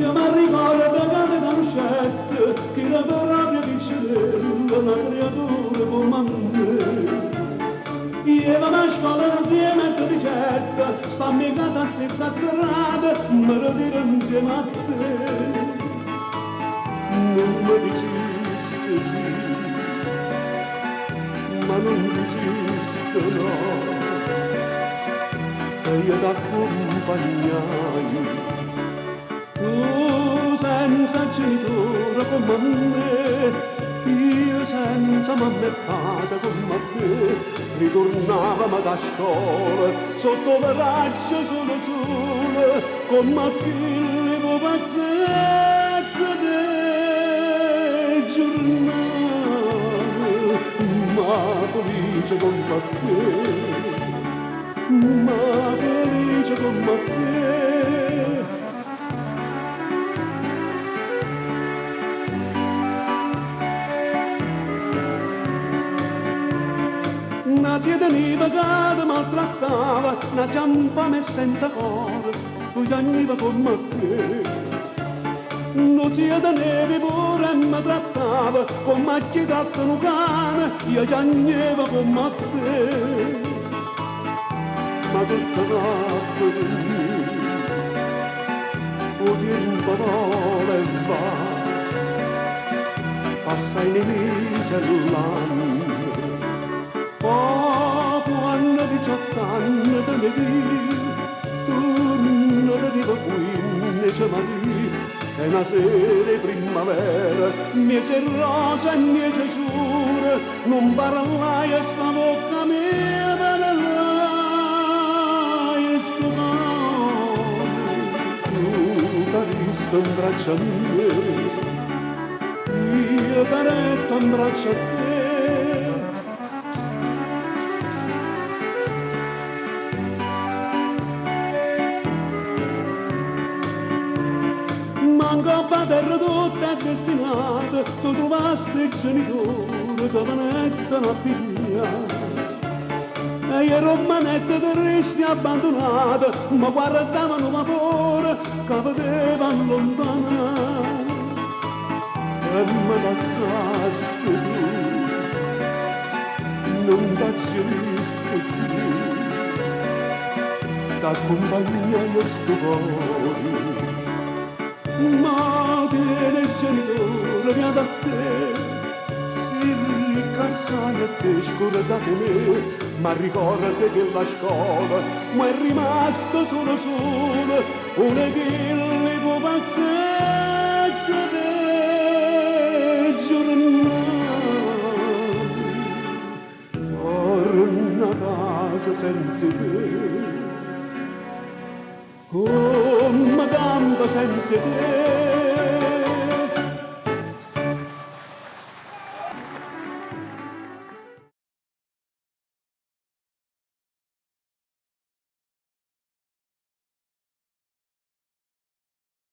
io mi ricordo che da un certo che la propria piccerella una creatura come me. Io vado a scuola insieme a te certo, stammi in casa stessa strada, mi ritiro insieme a te. Non mi dicesti sì, ma non dicesti no, e io t'accompagnai. Tu senza genitore come me, io senza mamma e padre come te, ritornavamo da scuola sotto le raggi sole, con macchine pupazzetto di giornate, ma felice come te, ma felice come te. Una zia teniva che ti maltrattava, una zia infame senza cuore, tu piangiva come te. Una zia tenevi pure e mi trattava, come chi tratta un cane, io piangevo come te. Ma tutta la finita, o tempo vola e va, passa i mesi e l'anno. Oh, quando 18 anni te ne vi, tu non arriva qui, ne c'è Maria, è una sera primavera, mese rosa e mese giure, non parlai e sta bocca mia, parlai e sto cuore, tu carista un braccio a me, io caretta un braccio a te. Manco padre tutto è destinato, tu trovasti il genitore, tua manetta la figlia. E io romanetta te resti abbandonata, ma guardavano vapore che vedeva allontanare. E mi passasti tu, non t'ho visto più, t'accompagnai a sto cuore. Ma tiene il genitore mia da te, si ricassai e te scordate me, ma ricordate che la scuola mi è rimasto solo una chile pupazzetto di giornate. Torno a casa senza te, oh, ma tanto senza te.